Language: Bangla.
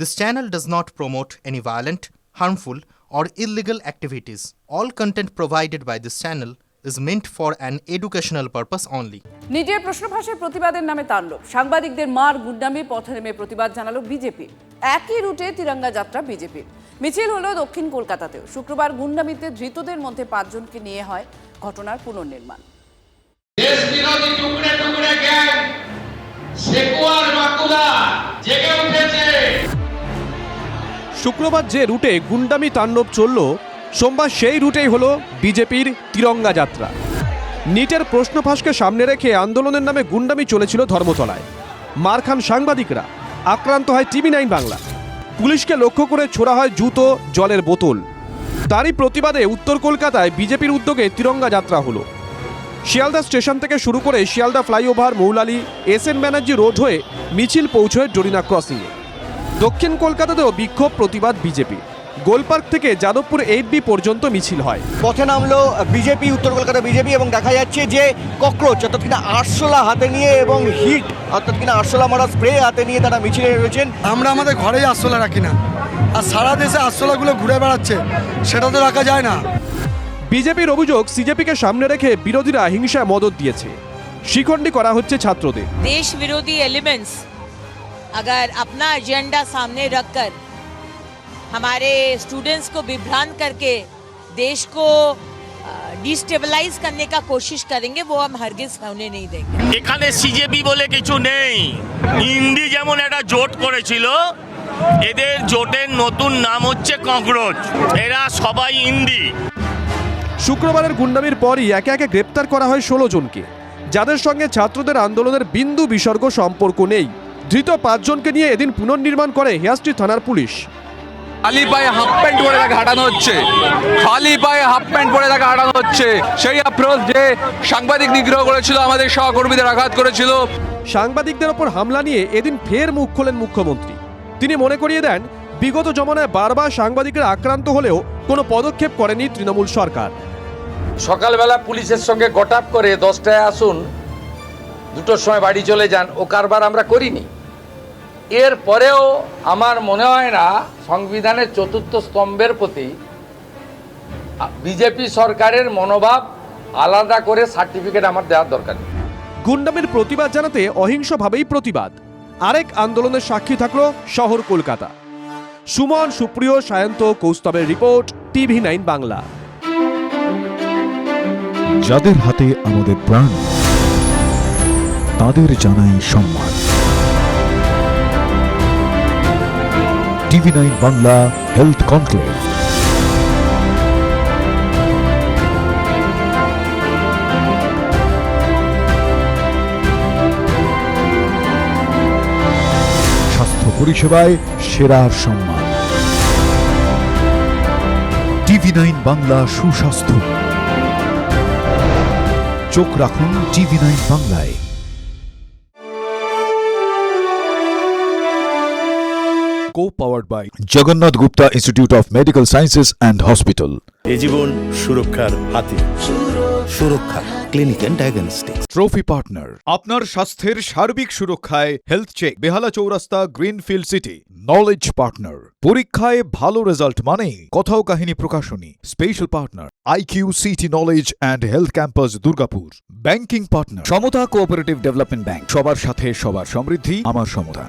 This channel does not promote any violent, harmful, or illegal activities. All content provided by this channel is meant for an educational purpose only. নিজের প্রশ্নভাষায় প্রতিবাদের নামে তাণ্ডব, সাংবাদিকদের মার গুন্ডামি, পথে নেমে প্রতিবাদ জানালো বিজেপি। একই রুটে তিরঙ্গা যাত্রা বিজেপির। মিছিল হলো দক্ষিণ কলকাতাতেও। শুক্রবার গুন্ডামিতে ধৃতদের মধ্যে 5 জনকে নিয়ে হয় ঘটনার পুনর্নির্মাণ। দেশ বিরোধী টুকরে টুকরে গ্যাং সেকুয়ার বাকুলা জেগে উঠেছে। শুক্রবার যে রুটে গুন্ডামি তাণ্ডব চলল, সোমবার সেই রুটেই হলো বিজেপির তিরঙ্গা যাত্রা। নিটের প্রশ্নফাঁসকে সামনে রেখে আন্দোলনের নামে গুন্ডামি চলেছিল ধর্মতলায়। মার খান সাংবাদিকরা, আক্রান্ত হয় TV9 বাংলা। পুলিশকে লক্ষ্য করে ছোড়া হয় জুতো, জলের বোতল। তারই প্রতিবাদে উত্তর কলকাতায় বিজেপির উদ্যোগে তিরঙ্গা যাত্রা হলো। শিয়ালদা স্টেশন থেকে শুরু করে Sealdah flyover, Moulali, SN Banerjee road হয়ে মিছিল পৌঁছয় জরিনা ক্রসিংয়ে। দক্ষিণ কলকাতাতেও বিক্ষোভ প্রতিবাদ বিজেপি। গোলপার্ক থেকে যাদবপুর 8B পর্যন্ত মিছিল হয়। পথে নামলো বিজেপি, উত্তর কলকাতা বিজেপি, এবং দেখা যাচ্ছে যে ককরোচ অর্থাৎ কিনা আরশোলা হাতে নিয়ে এবং হিট অর্থাৎ কিনা আরশোলা মারা স্প্রে হাতে নিয়ে তারা মিছিলে রয়েছেন। আমরা আমাদের ঘরেই আরশোলা রাখি না, আর সারা দেশে আরশোলাগুলো ঘুরে বেড়াচ্ছে, সেটা তো রাখা যায় না। বিজেপির অভিযোগ, সিজেপিকে সামনে রেখে বিরোধীরা হিংসায় মদত দিয়েছে। শিখণ্ডী করা হচ্ছে ছাত্রদের। देश विरोधी एलिमेंट्स अगर अपना एजेंडा सामने रखकर हमारे स्टूडेंट्स को विभ्रांत करके देश को डिस्टेबलाइज करने का कोशिश करेंगे, वो हम हरगिज होने नहीं देंगे। এখানে সিজেপি বলে কিছু নেই। ইন্ডি যেমন একটা জোট করেছিল, এদের জোটের নতুন নাম হচ্ছে ককরোচ। এরা সবাই ইন্ডি। শুক্রবারের গুন্ডামির পরই একে একে গ্রেপ্তার করা হয় 16 জনকে, যাদের সঙ্গে ছাত্রদের আন্দোলনের বিন্দু বিসর্গ সম্পর্ক নেই। ধৃত 5 জনকে নিয়ে এদিন পুনর্নির্মাণ করে হেয়াস্ট্রি থানার পুলিশ। খালি পায়ে হাফ প্যান্ট পরে তাকে হাঁটানো হচ্ছে, খালি পায়ে হাফ প্যান্ট পরে তাকে হাঁটানো হচ্ছে। সেই আক্রোশ যে সাংবাদিক নিগ্রহ করেছিল, আমাদের সহকর্মীদের আঘাত করেছিল। সাংবাদিকদের ওপর হামলা নিয়ে এদিন ফের মুখ খোলেন মুখ্যমন্ত্রী। তিনি মনে করিয়ে দেন, বিগত জমানায় বারবার সাংবাদিকরা আক্রান্ত হলেও কোনো পদক্ষেপ করেনি তৃণমূল সরকার। সকালবেলা পুলিশের সঙ্গে গটাপ করে 10টায় আসুন, 2টোর সময় বাড়ি চলে যান, ও কারবার আমরা করিনি। এর পরেও আমার মনে হয় না সংবিধানের 4র্থ স্তম্ভের প্রতি বিজেপি সরকারের মনোভাব আলাদা করে সার্টিফিকেট আমার দেওয়ার দরকার নেই। গুন্ডামির প্রতিবাদ জানাতে অহিংসভাবেই প্রতিবাদ। আরেক আন্দোলনের সাক্ষী থাকলো শহর কলকাতা। সুমন, সুপ্রিয়, সায়ন্ত, কৌস্তবের রিপোর্ট, TV9 বাংলা। যাদের হাতে আমাদের প্রাণ, তাদের জানাই সম্মান। TV9 Bangla health conclave. স্বাস্থ্য পরিষেবায় সেরার সম্মান। TV9 বাংলা সুস্বাস্থ্য। চোখ রাখুন TV9 বাংলায়। Co-powered by Jagannath Gupta Institute of Medical Sciences and Hospital. এ জীবন সুরক্ষার হাতে। Suraksha clinic and diagnostics. Trophy partner আপনার স্বাস্থ্যের সার্বিক সুরক্ষায় হেলথ চেক, বেহালা চৌরাস্তা, গ্রিনফিল্ড সিটি। নলেজ পার্টনার পরীক্ষায় ভালো রেজাল্ট মানে কথাও কাহিনী প্রকাশনী। Special partner IQ CT knowledge and health campus, Durgapur. Banking partner Samata cooperative development bank. সবার সাথে সবার সমৃদ্ধি, আমার সমতা।